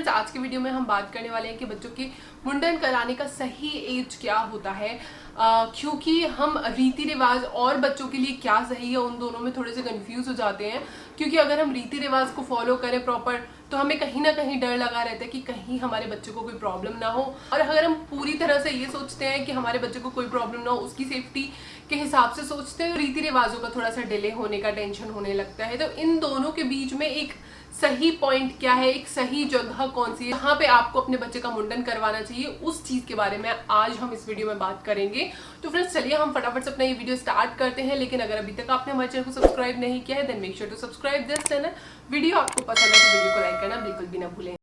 Friends, आज की video में हम बात करने वाले हैं कि बच्चों की मुंडन कराने का सही एज क्या होता है। क्योंकि हम रीति रिवाज और बच्चों के लिए क्या सही है उन दोनों में थोड़े से कंफ्यूज हो जाते हैं। क्योंकि अगर हम रीति रिवाज को फॉलो करें प्रॉपर तो हमें कहीं ना कहीं डर लगा रहता है कि कहीं हमारे बच्चे को कोई प्रॉब्लम ना हो। और अगर हम पूरी तरह से ये सोचते हैं कि हमारे बच्चे को कोई प्रॉब्लम ना हो, उसकी सेफ्टी के हिसाब से सोचते हैं, रीति रिवाजों का थोड़ा सा डिले होने का टेंशन होने लगता है। तो इन दोनों के बीच में एक सही पॉइंट क्या है, एक सही जगह कौन सी है जहाँ पे आपको अपने बच्चे का मुंडन करवाना चाहिए, उस चीज के बारे में आज हम इस वीडियो में बात करेंगे। तो फ्रेंड्स चलिए हम फटाफट से अपना ये वीडियो स्टार्ट करते हैं। लेकिन अगर अभी तक आपने हमारे चैनल को सब्सक्राइब नहीं किया है then make sure to subscribe this channel. Video आपको पसंद है तो वीडियो को लाइक करना बिल्कुल भी ना भूलें।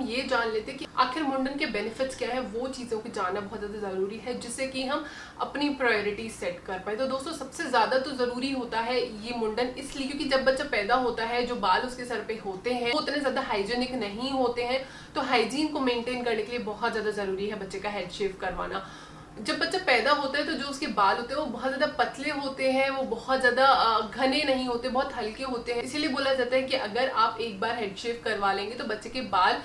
ये जान लेते हैं कि आखिर मुंडन के बेनिफिट्स क्या है, वो चीजों को जानना बहुत ज्यादा जरूरी है जिससे कि हम अपनी प्रायोरिटी सेट कर पाए। तो दोस्तों सबसे ज्यादा तो जरूरी होता है ये मुंडन इसलिए क्योंकि जब बच्चा पैदा होता है जो बाल उसके सर पे होते हैं वो उतने ज्यादा हाइजीनिक नहीं होते हैं। तो हाइजीन को मेंटेन करने के लिए बहुत ज्यादा जरूरी है बच्चे का हेड शेव करवाना। जब बच्चा पैदा होता है तो जो उसके बाल होते हैं वो बहुत ज्यादा पतले होते हैं, वो बहुत ज्यादा घने नहीं होते, बहुत हल्के होते हैं। इसीलिए बोला जाता है कि अगर आप एक बार हेड शेव करवा लेंगे तो बच्चे के बाल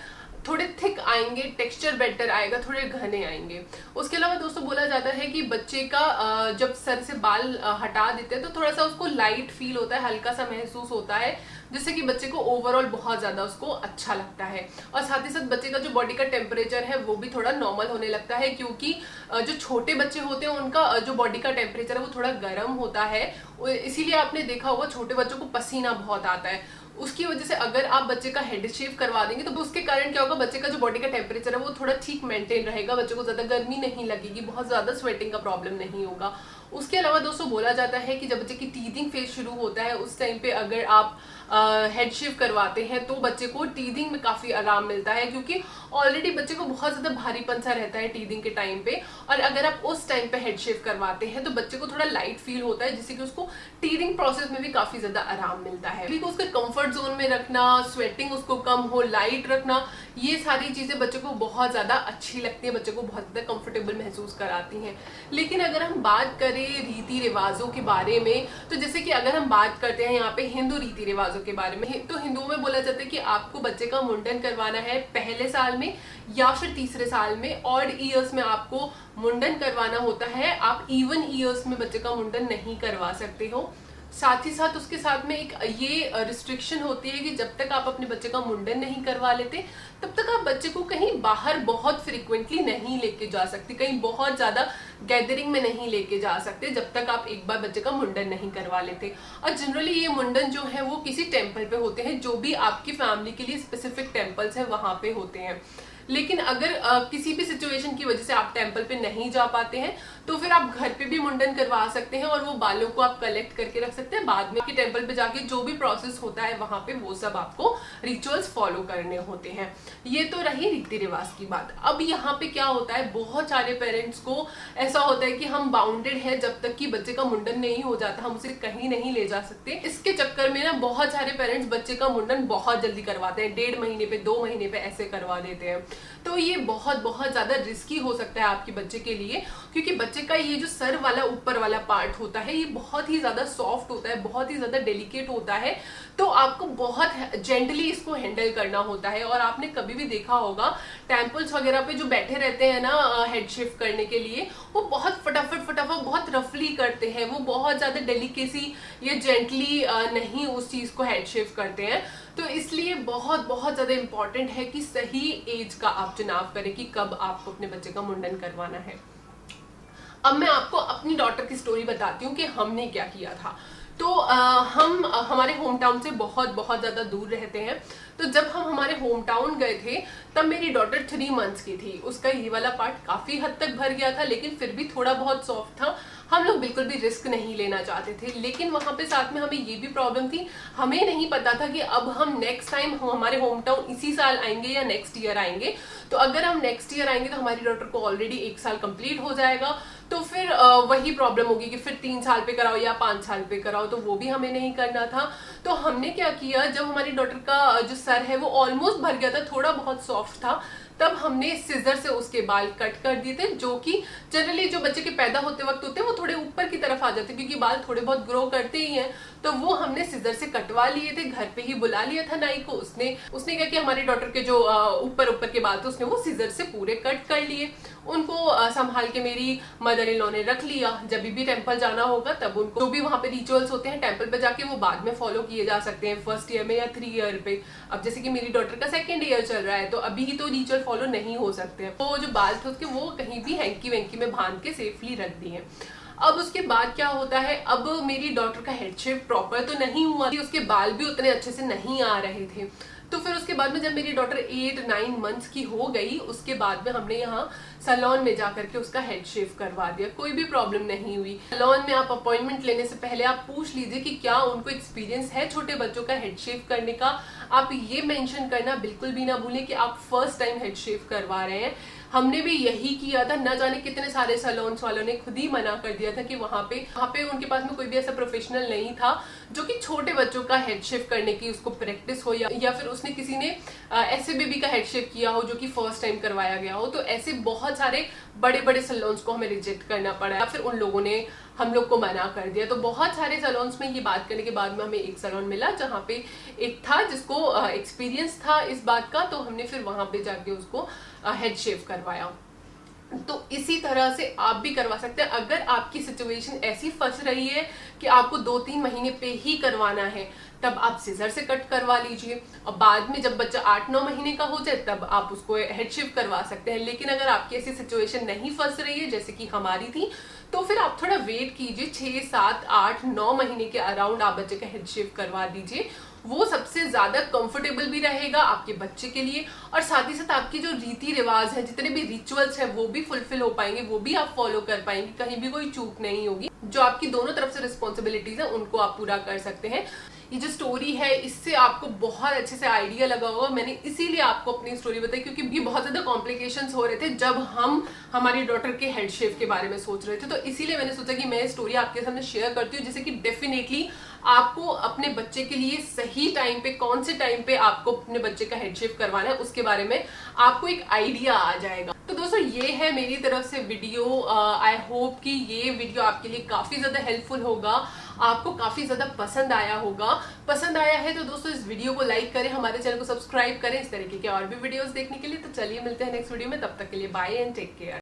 थोड़े थिक आएंगे, टेक्सचर बेटर आएगा, थोड़े घने आएंगे। उसके अलावा दोस्तों बोला जाता है कि बच्चे का जब सर से बाल हटा देते हैं तो थोड़ा सा उसको लाइट फील होता है, हल्का सा महसूस होता है, जिससे कि बच्चे को ओवरऑल बहुत ज्यादा उसको अच्छा लगता है। और साथ ही साथ बच्चे का जो बॉडी का टेम्परेचर है वो भी थोड़ा नॉर्मल होने लगता है क्योंकि जो छोटे बच्चे होते हैं उनका जो बॉडी का टेम्परेचर है वो थोड़ा गर्म होता है। इसीलिए आपने देखा होगा छोटे बच्चों को पसीना बहुत आता है। उसकी वजह से अगर आप बच्चे का हेड शेव करवा देंगे तो उसके कारण क्या होगा, बच्चे का जो बॉडी का टेम्परेचर है वो थोड़ा ठीक मेंटेन रहेगा, बच्चे को ज्यादा गर्मी नहीं लगेगी, बहुत ज्यादा स्वेटिंग का प्रॉब्लम नहीं होगा। उसके अलावा दोस्तों बोला जाता है कि जब बच्चे की टीथिंग फेज शुरू होता है उस टाइम पे अगर आप हेड शेव करवाते हैं तो बच्चे को टीथिंग में काफी आराम मिलता है क्योंकि ऑलरेडी बच्चे को बहुत ज्यादा भारीपन सा रहता है टीथिंग के टाइम पे। और अगर आप उस टाइम पे हेड शेव करवाते हैं तो बच्चे को थोड़ा लाइट फील होता है जिससे कि उसको टीथिंग प्रोसेस में भी काफी ज्यादा आराम मिलता है। उसके कंफर्ट जोन में रखना, स्वेटिंग उसको कम हो, लाइट रखना, ये सारी चीजें बच्चे को बहुत ज्यादा अच्छी लगती है, बच्चे को बहुत ज्यादा कंफर्टेबल महसूस कराती हैं। लेकिन अगर हम बात करें रीति रिवाजों के बारे में तो जैसे कि अगर हम बात करते हैं यहाँ पे हिंदू रीति रिवाजों के बारे में, तो हिंदुओं में बोला जाता है कि आपको बच्चे का मुंडन करवाना है पहले साल में या फिर तीसरे साल में। ऑड ईयर्स में आपको मुंडन करवाना होता है, आप इवन ईयर्स में बच्चे का मुंडन नहीं करवा सकते हो। साथ ही साथ उसके साथ में एक ये रिस्ट्रिक्शन होती है कि जब तक आप अपने बच्चे का मुंडन नहीं करवा लेते तब तक आप बच्चे को कहीं बाहर बहुत फ्रिक्वेंटली नहीं लेके जा सकते, कहीं बहुत ज्यादा गैदरिंग में नहीं लेके जा सकते जब तक आप एक बार बच्चे का मुंडन नहीं करवा लेते। और जनरली ये मुंडन जो है वो किसी टेम्पल पे होते हैं, जो भी आपकी फैमिली के लिए स्पेसिफिक टेम्पल्स है वहां पे होते हैं। लेकिन अगर किसी भी सिचुएशन की वजह से आप टेम्पल पे नहीं जा पाते हैं तो फिर आप घर पे भी मुंडन करवा सकते हैं और वो बालों को आप कलेक्ट करके रख सकते हैं। बाद में टेम्पल पे जाके जो भी प्रोसेस होता है वहां पे वो सब आपको रिचुअल्स फॉलो करने होते हैं। ये तो रही रीति रिवाज की बात। अब यहाँ पे क्या होता है, बहुत सारे पेरेंट्स को ऐसा होता है कि हम बाउंडेड है, जब तक कि बच्चे का मुंडन नहीं हो जाता हम उसे कहीं नहीं ले जा सकते। इसके चक्कर में ना बहुत सारे पेरेंट्स बच्चे का मुंडन बहुत जल्दी करवाते हैं, 1.5 महीने पे 2 महीने पे ऐसे करवा देते हैं। तो ये बहुत ज्यादा रिस्की हो सकता है आपके बच्चे के लिए क्योंकि बच्चे का ये जो सर वाला ऊपर वाला पार्ट होता है ये बहुत ही ज्यादा सॉफ्ट होता है, बहुत ही ज्यादा डेलिकेट होता है। तो आपको बहुत जेंटली इसको हैंडल करना होता है। और आपने कभी भी देखा होगा टेम्पल्स वगैरह पे जो बैठे रहते हैं ना हेड शेव करने के लिए, वो बहुत फटाफट बहुत रफली करते हैं, वो बहुत ज्यादा डेलिकेसी या जेंटली नहीं उस चीज को हेड शेव करते हैं। तो इसलिए बहुत ज्यादा इंपॉर्टेंट है कि सही एज का आप चुनाव करें कि कब आपको अपने बच्चे का मुंडन करवाना है। अब मैं आपको अपनी डॉटर की स्टोरी बताती हूँ कि हमने क्या किया था। तो हम हमारे होम टाउन से बहुत ज्यादा दूर रहते हैं। तो जब हम हमारे होम टाउन गए थे तब मेरी डॉटर 3 मंथ्स की थी। उसका ये वाला पार्ट काफी हद तक भर गया था लेकिन फिर भी थोड़ा बहुत सॉफ्ट था। हम लोग बिल्कुल भी रिस्क नहीं लेना चाहते थे। लेकिन वहां पे साथ में हमें ये भी प्रॉब्लम थी, हमें नहीं पता था कि अब हम नेक्स्ट टाइम हमारे होम टाउन इसी साल आएंगे या नेक्स्ट ईयर आएंगे। तो अगर हम नेक्स्ट ईयर आएंगे तो हमारी डॉटर को ऑलरेडी 1 साल कंप्लीट हो जाएगा, तो फिर वही प्रॉब्लम होगी कि फिर 3 साल पे कराओ या 5 साल पे कराओ, तो वो भी हमें नहीं करना था। तो हमने क्या किया, जब हमारी डॉटर का जो सर है वो ऑलमोस्ट भर गया था, थोड़ा बहुत सॉफ्ट था, तब हमने सिजर से उसके बाल कट कर दिए थे, जो कि जनरली जो बच्चे के पैदा होते वक्त होते हैं वो थोड़े ऊपर की तरफ आ जाते हैं, क्योंकि बाल थोड़े बहुत ग्रो करते ही हैं। तो वो हमने सिजर से कटवा लिए थे, घर पे ही बुला लिया था नाई को। उसने क्या किया, हमारे डॉटर के जो ऊपर के बाल थे उसने वो सिजर से पूरे कट कर लिए। उनको संभाल के मेरी मदर इन लॉ ने रख लिया। जब भी टेंपल जाना होगा तब उनको जो भी वहां पे रिचुअल्स होते हैं टेंपल पे जाके वो बाद में फॉलो किए जा सकते हैं, फर्स्ट ईयर में या 3 ईयर पे। अब जैसे कि मेरी डॉटर का 2nd ईयर चल रहा है तो अभी ही तो रिचुअल फॉलो नहीं हो सकते हैं। तो जो बाल थे उसके वो कहीं भी हैंकी वैंकी में बांध के सेफली रख दिए। अब उसके बाद क्या होता है, अब मेरी डॉटर का हेड शेप प्रॉपर तो नहीं हुआ, उसके बाल भी उतने अच्छे से नहीं आ रहे थे। तो फिर उसके बाद में जब मेरी डॉटर 8-9 मंथ्स की हो गई, उसके बाद में हमने यहाँ सैलून में जाकर के उसका हेड शेव करवा दिया। कोई भी प्रॉब्लम नहीं हुई। सैलून में आप अपॉइंटमेंट लेने से पहले आप पूछ लीजिए कि क्या उनको एक्सपीरियंस है छोटे बच्चों का हेड शेव करने का। आप ये मेंशन करना बिल्कुल भी ना भूलें कि आप फर्स्ट टाइम हेड शेव करवा रहे हैं। हमने भी यही किया था, न जाने कितने सारे सैलून्स वालों ने खुद ही मना कर दिया था कि वहां पे उनके पास में कोई भी ऐसा प्रोफेशनल नहीं था जो कि छोटे बच्चों का हेड शेव करने की उसको प्रैक्टिस हो, या फिर उसने किसी ने ऐसे बेबी का हेड शेव किया हो जो कि फर्स्ट टाइम करवाया गया हो। तो ऐसे बहुत सारे बड़े बड़े सैलून्स को हमें रिजेक्ट करना पड़ा, या फिर उन लोगों ने हम लोग को मना कर दिया। तो बहुत सारे सैलून्स में ये बात करने के बाद में हमें एक सैलून मिला जहाँ पे एक था जिसको एक्सपीरियंस था इस बात का, तो हमने फिर वहां पे जाके उसको हेड शेव करवाया। तो इसी तरह से आप भी करवा सकते हैं। अगर आपकी सिचुएशन ऐसी फंस रही है कि आपको 2-3 महीने पे ही करवाना है, तब आप सिजर से कट करवा लीजिए और बाद में जब बच्चा 8-9 महीने का हो जाए तब आप उसको हेड शेव करवा सकते हैं। लेकिन अगर आपकी ऐसी सिचुएशन नहीं फंस रही है जैसे कि हमारी थी, तो फिर आप थोड़ा वेट कीजिए, 6, 7, 8, 9 महीने के अराउंड आप बच्चे का हेड शेव करवा दीजिए। वो सबसे ज्यादा कंफर्टेबल भी रहेगा आपके बच्चे के लिए, और साथ ही साथ आपकी जो रीति रिवाज है, जितने भी रिचुअल्स है वो भी फुलफिल हो पाएंगे, वो भी आप फॉलो कर पाएंगे, कहीं भी कोई चूक नहीं होगी। जो आपकी दोनों तरफ से रिस्पॉन्सिबिलिटीज है उनको आप पूरा कर सकते हैं। ये जो स्टोरी है इससे आपको बहुत अच्छे से आइडिया लगा होगा। मैंने इसीलिए आपको अपनी स्टोरी बताई क्योंकि भी बहुत ज्यादा कॉम्प्लिकेशंस हो रहे थे जब हम हमारी डॉटर के हेड शेव के बारे में सोच रहे थे। तो इसीलिए मैंने सोचा कि मैं स्टोरी आपके सामने शेयर करती हूँ, जिससे कि डेफिनेटली आपको अपने बच्चे के लिए सही टाइम पे, कौन से टाइम पे आपको अपने बच्चे का हेड शेव करवाना है उसके बारे में आपको एक आइडिया आ जाएगा। तो दोस्तों ये है मेरी तरफ से वीडियो। आई होप कि ये वीडियो आपके लिए काफी ज्यादा हेल्पफुल होगा, आपको काफी ज्यादा पसंद आया होगा। पसंद आया है तो दोस्तों इस वीडियो को लाइक करें, हमारे चैनल को सब्सक्राइब करें इस तरीके के और भी वीडियोस देखने के लिए। तो चलिए मिलते हैं नेक्स्ट वीडियो में, तब तक के लिए बाय एंड टेक केयर।